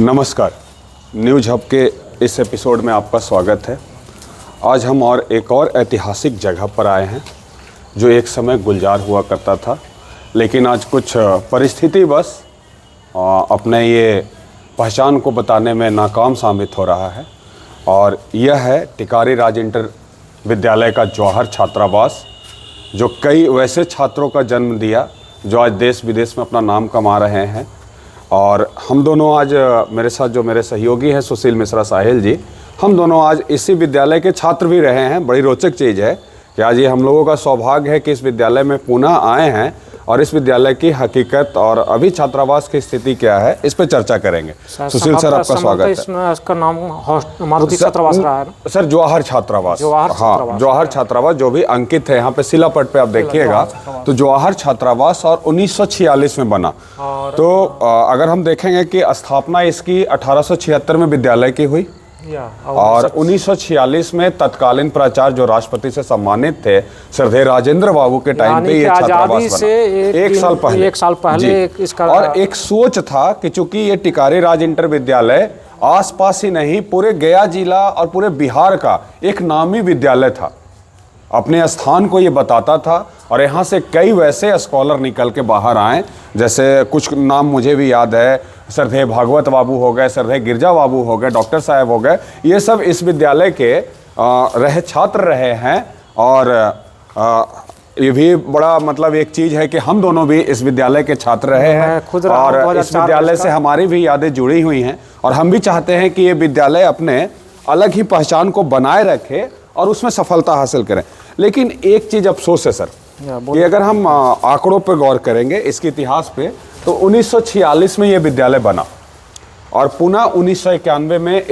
नमस्कार, news hub के इस एपिसोड में आपका स्वागत है। आज हम एक और ऐतिहासिक जगह पर आए हैं जो एक समय गुलजार हुआ करता था, लेकिन आज कुछ परिस्थिति बस अपने ये पहचान को बताने में नाकाम साबित हो रहा है। और यह है टिकारी राज इंटर विद्यालय का जवाहर छात्रावास, जो कई वैसे छात्रों का जन्म दिया जो आज देश विदेश में अपना नाम कमा रहे हैं। और हम दोनों आज मेरे साथ जो मेरे सहयोगी हैं सुशील मिश्रा साहिल जी, हम दोनों आज इसी विद्यालय के छात्र भी रहे हैं। बड़ी रोचक चीज़ है कि आज ये हम लोगों का सौभाग्य है कि इस विद्यालय में पुनः आए हैं और इस विद्यालय की हकीकत और अभी छात्रावास की स्थिति क्या है इस पर चर्चा करेंगे। सुशील सर, आपका स्वागत है। इसका नाम मारुति छात्रावास रहा है सर, जवाहर छात्रावास। हाँ, जवाहर छात्रावास जो भी अंकित है यहाँ पे शिलापट पे आप देखिएगा तो जवाहर छात्रावास और 1946 में बना। तो अगर हम देखेंगे कि स्थापना इसकी 1876 में विद्यालय की हुई और 1946 में तत्कालीन प्राचार्य जो राष्ट्रपति से सम्मानित थे श्रद्धेय राजेंद्र बाबू के टाइम पे ये छात्रावास बना। एक साल पहले इसका और एक सोच था कि चूंकि ये टिकारी राज इंटर विद्यालय आसपास ही नहीं पूरे गया जिला और पूरे बिहार का एक नामी विद्यालय था, अपने स्थान को ये बताता था। और यहाँ से कई वैसे स्कॉलर निकल के बाहर आए, जैसे कुछ नाम मुझे भी याद है, श्रद्धेय भागवत बाबू हो गए, श्रद्धेय गिरजा बाबू हो गए, डॉक्टर साहब हो गए, ये सब इस विद्यालय के छात्र रहे हैं। और ये भी बड़ा मतलब एक चीज़ है कि हम दोनों भी इस विद्यालय के छात्र रहे हैं और इस विद्यालय से हमारी भी यादें जुड़ी हुई हैं। और हम भी चाहते हैं कि ये विद्यालय अपने अलग ही पहचान को बनाए रखे और उसमें सफलता हासिल करें। लेकिन एक चीज़ अफसोस है सर कि अगर हम आंकड़ों पर गौर करेंगे इसके इतिहास पे, तो 1946 में ये विद्यालय बना और पुनः 1991 में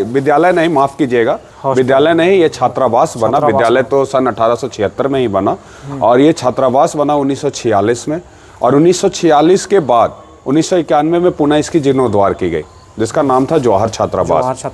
विद्यालय नहीं, माफ़ कीजिएगा, विद्यालय नहीं, ये छात्रावास बना। विद्यालय तो सन 1876 में ही बना और ये छात्रावास बना 1946 में। और 1946 के बाद 1991 में पुनः इसकी जीर्णोद्धार की गई, जिसका नाम था जवाहर छात्रावास।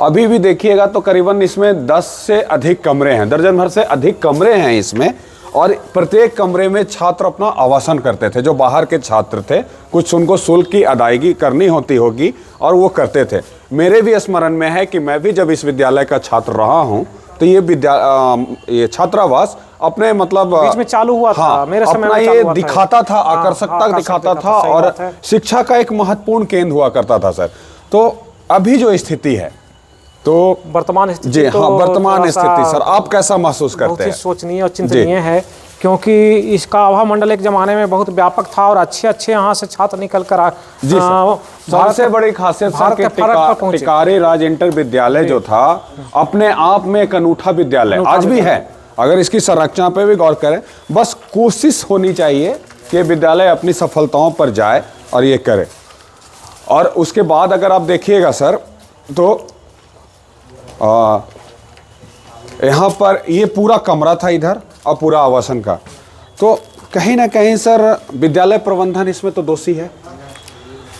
अभी भी देखिएगा तो करीबन इसमें 10 से अधिक कमरे हैं, दर्जन भर से अधिक कमरे हैं इसमें। और प्रत्येक कमरे में छात्र अपना आवासन करते थे। जो बाहर के छात्र थे, कुछ उनको शुल्क की अदायगी करनी होगी और वो करते थे। मेरे भी स्मरण में है कि मैं भी जब इस विद्यालय का छात्र रहा हूँ तो ये छात्रावास अपने मतलब बीच में चालू हुआ था। हाँ, मेरे समय अपना ये दिखाता था, आकर्षकता दिखाता था और शिक्षा का एक महत्वपूर्ण केंद्र हुआ करता था सर। तो अभी जो स्थिति है तो वर्तमान स्थिति, जी हाँ, वर्तमान स्थिति सर आप कैसा महसूस करते हैं? सोचनीय और चिंतनीय है, क्योंकि इसका आभा मंडल एक जमाने में बहुत व्यापक था और अच्छे यहाँ से छात्र निकल कर सबसे बड़ी खासियत सर के टिकारी राज इंटर विद्यालय जो था अपने आप में एक अनूठा विद्यालय आज भी है। अगर इसकी संरचना पे भी गौर करें, बस कोशिश होनी चाहिए कि विद्यालय अपनी सफलताओं पर जाए और ये करे। और उसके बाद अगर आप देखिएगा सर तो यहाँ पर ये पूरा कमरा था इधर और पूरा आवासन का। तो कहीं ना कहीं सर विद्यालय प्रबंधन इसमें तो दोषी है।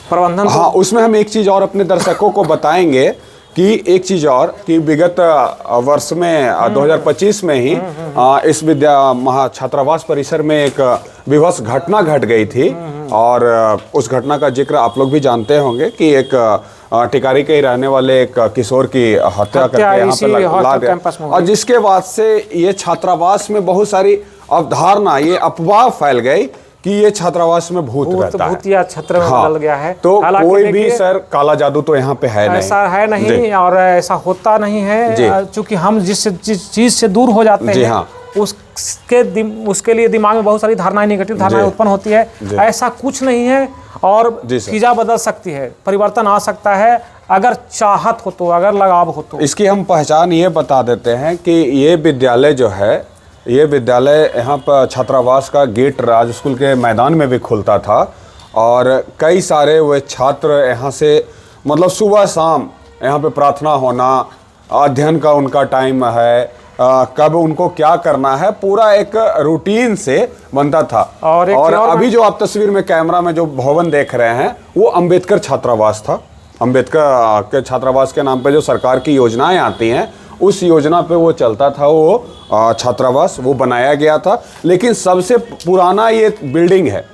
प्रबंधन हाँ, उसमें हम एक चीज़ और अपने दर्शकों को बताएंगे कि एक चीज़ और कि विगत वर्ष में 2025 में ही इस छात्रावास परिसर में एक विभत्स घटना घट गई थी। और उस घटना का जिक्र आप लोग भी जानते होंगे कि एक टिकारी के ही रहने वाले एक किशोर की हत्या करके यहाँ पे ला दिया। और जिसके बाद से ये छात्रावास में बहुत सारी अवधारणा, ये अफवाह फैल गई कि ये छात्रावास में भूत रहता है, भूतिया छत्र में बदल गया है। तो कोई भी सर काला जादू तो यहाँ पे है नहीं, ऐसा है नहीं और ऐसा होता नहीं है। चूंकि हम जिस चीज से दूर हो जाते हैं हाँ, उसके लिए दिमाग में बहुत सारी धारणाएं, निगेटिव धारणाएं उत्पन्न होती है। ऐसा कुछ नहीं है और चीज़ें बदल सकती है, परिवर्तन आ सकता है अगर चाहत हो तो, अगर लगाव हो तो। इसकी हम पहचान ये बता देते हैं कि ये विद्यालय जो है, ये विद्यालय यहाँ पर छात्रावास का गेट राज स्कूल के मैदान में भी खुलता था और कई सारे वे छात्र यहाँ से मतलब सुबह शाम यहाँ पे प्रार्थना होना, अध्ययन का उनका टाइम है, कब उनको क्या करना है, पूरा एक रूटीन से बनता था। और अभी जो आप तस्वीर में कैमरा में जो भवन देख रहे हैं वो अंबेडकर छात्रावास था। अंबेडकर के छात्रावास के नाम पे जो सरकार की योजनाएं आती हैं उस योजना पे वो चलता था, वो छात्रावास वो बनाया गया था। लेकिन सबसे पुराना ये बिल्डिंग है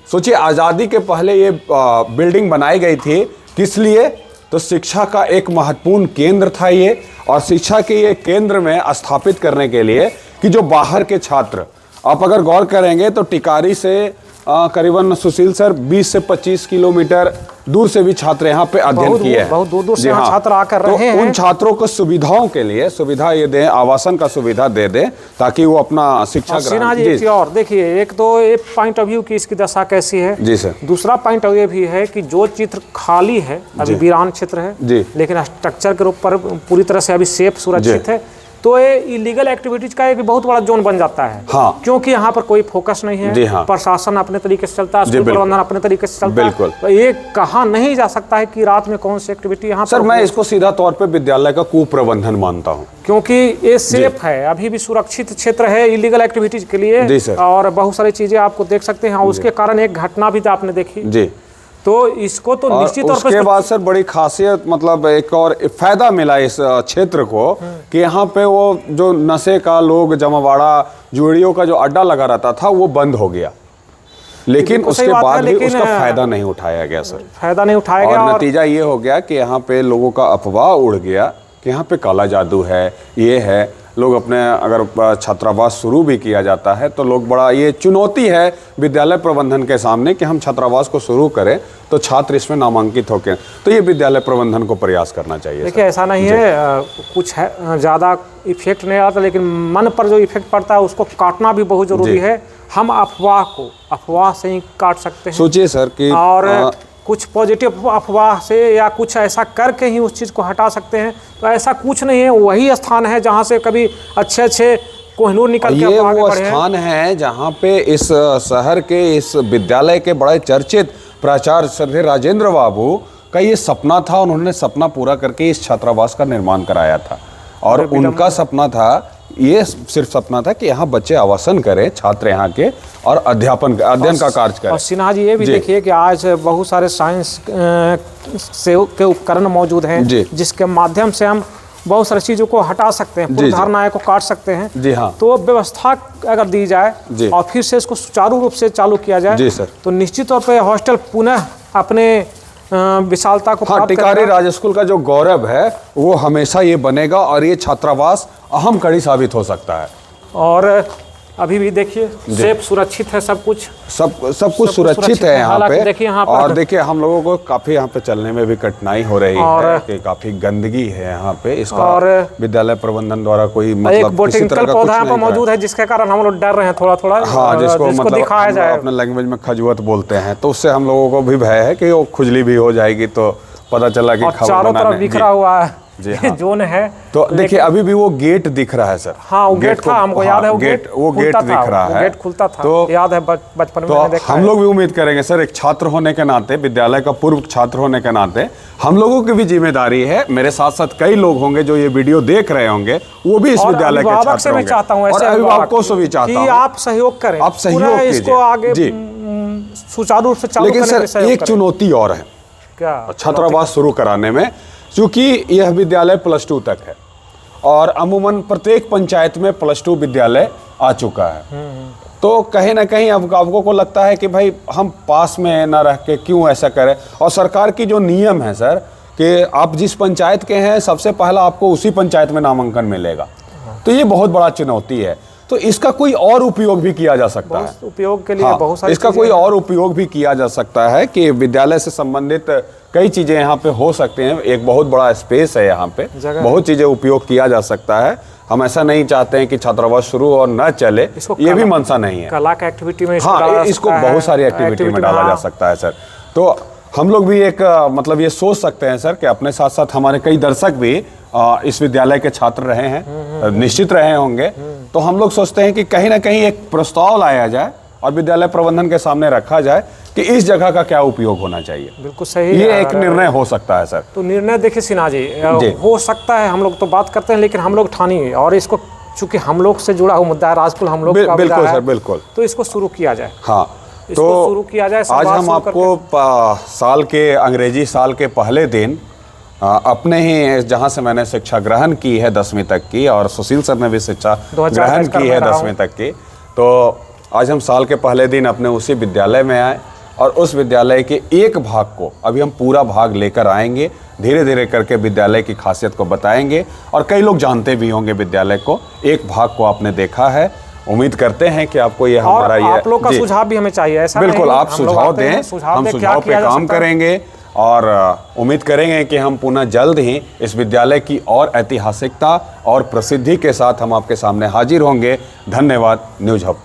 सोचिए आज़ादी के पहले ये बिल्डिंग बनाई गई थी, किस लिए? तो शिक्षा का एक महत्वपूर्ण केंद्र था ये, और शिक्षा के ये केंद्र में स्थापित करने के लिए कि जो बाहर के छात्र, आप अगर गौर करेंगे तो टिकारी से करीबन सुशील सर 20 से 25 किलोमीटर दूर से भी छात्र यहाँ पे अध्ययन किए हैं। बहुत दूर से यहाँ छात्र आकर रहे हैं। उन छात्रों को सुविधाओं के लिए सुविधा ये दें, आवासन का सुविधा दे दें, ताकि वो अपना शिक्षा सिन्हा जी और देखिए, एक तो एक पॉइंट ऑफ व्यू की इसकी दशा कैसी है जी सर। दूसरा पॉइंट ऑफ व्यू भी है कि जो चित्र खाली है, अभी वीरान क्षेत्र है जी, लेकिन स्ट्रक्चर के ऊपर पूरी तरह से अभी सेफ सुरक्षित है, तो ये इलीगल एक्टिविटीज का एक बहुत बड़ा जोन बन जाता है। हाँ। क्योंकि यहाँ पर कोई फोकस नहीं है। जी हाँ। प्रशासन अपने तरीके से चलता है, स्कूल प्रबंधन अपने तरीके से चलता है। तो ये कहा नहीं जा सकता है कि रात में कौन सी एक्टिविटी यहाँ सर मैं इसको सीधा तौर पे विद्यालय का कुप्रबंधन मानता हूँ, क्योंकि ये सेफ है, अभी भी सुरक्षित क्षेत्र है इलीगल एक्टिविटीज के लिए। जी सर। और बहुत सारी चीजें आपको देख सकते हैं, उसके कारण एक घटना भी आपने देखी जी, तो इसको तो निश्चित तौर पर उसके बाद सर बड़ी खासियत, मतलब एक और फायदा मिला इस क्षेत्र को कि यहाँ पे वो जो नशे का लोग जमावाड़ा जुड़ियों का जो अड्डा लगा रहता था वो बंद हो गया, लेकिन उसके बाद भी उसका फायदा नहीं उठाया गया सर, फायदा नहीं उठाया गया। और नतीजा ये हो गया कि यहाँ पे लोगों का अफवाह उड़ गया कि यहाँ पे काला जादू है, ये है। लोग अपने अगर छात्रावास शुरू भी किया जाता है तो लोग बड़ा, ये चुनौती है विद्यालय प्रबंधन के सामने कि हम छात्रावास को शुरू करें तो छात्र इसमें नामांकित होकर, तो ये विद्यालय प्रबंधन को प्रयास करना चाहिए। देखिए ऐसा नहीं है, कुछ है ज़्यादा इफेक्ट नहीं आता, लेकिन मन पर जो इफेक्ट पड़ता है उसको काटना भी बहुत जरूरी है। हम अफवाह से ही काट सकते हैं। सोचिए सर कि और कुछ पॉजिटिव अफवाह से या कुछ ऐसा करके ही उस चीज़ को हटा सकते हैं, तो ऐसा कुछ नहीं है। वही स्थान है जहाँ से कभी अच्छे कोहिनूर निकल के ये वो स्थान है जहाँ पे इस शहर के इस विद्यालय के बड़े चर्चित प्राचार्य श्री राजेंद्र बाबू का ये सपना था, उन्होंने सपना पूरा करके इस छात्रावास का निर्माण कराया था। और उनका सपना था, ये सिर्फ सपना था कि यहाँ बच्चे आवासन करें, छात्र यहाँ के, और अध्ययन का कार्य करें। और सिन्हा जी ये भी देखिए कि आज बहुत सारे साइंस के उपकरण मौजूद हैं जिसके माध्यम से हम बहुत सारी चीज़ों को हटा सकते हैं, पूरी धारणाएं को काट सकते हैं। जी हाँ। तो व्यवस्था अगर दी जाए और फिर से इसको सुचारू रूप से चालू किया जाए जी सर, तो निश्चित तौर पर हॉस्टल पुनः अपने विशालता को हाँ, टिकारी राज स्कूल का जो गौरव है वो हमेशा ये बनेगा, और ये छात्रावास अहम कड़ी साबित हो सकता है। और अभी भी देखिए सेफ सुरक्षित है, सब कुछ सुरक्षित है यहाँ पे। देखिए और देखिए हम लोगों को काफी यहाँ पे चलने में भी कठिनाई हो रही है कि काफी गंदगी है यहाँ पे। इसका और विद्यालय प्रबंधन द्वारा कोई मतलब बोटेनिकल पौधा यहाँ पर मौजूद है जिसके कारण हम लोग डर रहे हैं थोड़ा। हाँ, जिसको मतलब दिखाया जाए, अपने लैंग्वेज में खजुवत बोलते हैं, तो उससे हम लोगों को भी भय है कि वो खुजली भी हो जाएगी, तो पता चला कि चारों तरफ बिखरा हुआ है ये जोन है। तो देखिए अभी भी वो गेट दिख रहा है सर। हाँ, वो गेट था, हमको याद है वो गेट दिख रहा है, गेट खुलता था, तो याद है बचपन में मैंने देखा। हम लोग भी उम्मीद करेंगे सर, एक छात्र होने के नाते, विद्यालय का पूर्व छात्र होने के नाते हम लोगों की भी जिम्मेदारी है। मेरे साथ साथ कई लोग होंगे जो ये वीडियो देख रहे होंगे, वो भी इस विद्यालय के छात्र होंगे, और अभिभावकों से भी चाहता हूँ आप सहयोग करें, आप सहयोग इसको आगे सुचारू रूप से चालू करने। लेकिन सर एक चुनौती और है क्या छात्रावास शुरू कराने में, क्योंकि यह विद्यालय +2 तक है और अमूमन प्रत्येक पंचायत में +2 विद्यालय आ चुका है। तो कहीं ना कहीं अभिभावकों को लगता है कि भाई हम पास में ना रह के क्यों ऐसा करें, और सरकार की जो नियम है सर कि आप जिस पंचायत के हैं सबसे पहला आपको उसी पंचायत में नामांकन मिलेगा, तो ये बहुत बड़ा चुनौती है। तो इसका कोई और उपयोग भी किया जा सकता है, उपयोग के लिए बहुत सारी इसका कोई और उपयोग भी किया जा सकता है कि विद्यालय से संबंधित कई चीज़ें यहाँ पे हो सकते हैं। एक बहुत बड़ा स्पेस है यहाँ पे, बहुत चीज़ें उपयोग किया जा सकता है। हम ऐसा नहीं चाहते हैं कि छात्रावास शुरू और न चले, ये भी मंशा नहीं है। कला का एक्टिविटी में हाँ, इसको बहुत सारी एक्टिविटी में डाला जा सकता है सर। तो हम लोग भी एक मतलब ये सोच सकते हैं सर कि अपने साथ साथ हमारे कई दर्शक भी इस विद्यालय के छात्र रहे हैं, निश्चित रहे होंगे, तो हम लोग सोचते हैं कि कहीं ना कहीं एक प्रस्ताव लाया जाए और विद्यालय प्रबंधन के सामने रखा जाए कि इस जगह का क्या उपयोग होना चाहिए। बिल्कुल सही, ये एक निर्णय हो सकता है सर। तो निर्णय देखिए सिन्हा जी, हो सकता है, हम लोग तो बात करते हैं, लेकिन हम लोग ठानिए, और इसको चूंकि हम लोग से जुड़ा हुआ मुद्दा है, राजकुल हम लोग का बिल्कुल सर, बिल्कुल, तो इसको शुरू किया जाए। हाँ, तो शुरू किया जाए। आज हम आपको साल के अंग्रेजी साल के पहले दिन अपने ही जहाँ से मैंने शिक्षा ग्रहण की है 10वीं तक की, और सुशील सर ने भी शिक्षा ग्रहण की है 10वीं तक की, तो आज हम साल के पहले दिन अपने उसी विद्यालय में आए और उस विद्यालय के एक भाग को अभी हम पूरा भाग लेकर आएंगे, धीरे धीरे करके विद्यालय की खासियत को बताएंगे। और कई लोग जानते भी होंगे विद्यालय को, एक भाग को आपने देखा है। उम्मीद करते हैं कि आपको ये हमारा ये आप लोग का सुझाव भी हमें चाहिए, ऐसा बिल्कुल आप सुझाव दें, हम सुझाव पे काम करेंगे और उम्मीद करेंगे कि हम पुनः जल्द ही इस विद्यालय की और ऐतिहासिकता और प्रसिद्धि के साथ हम आपके सामने हाजिर होंगे। धन्यवाद न्यूज़ हब।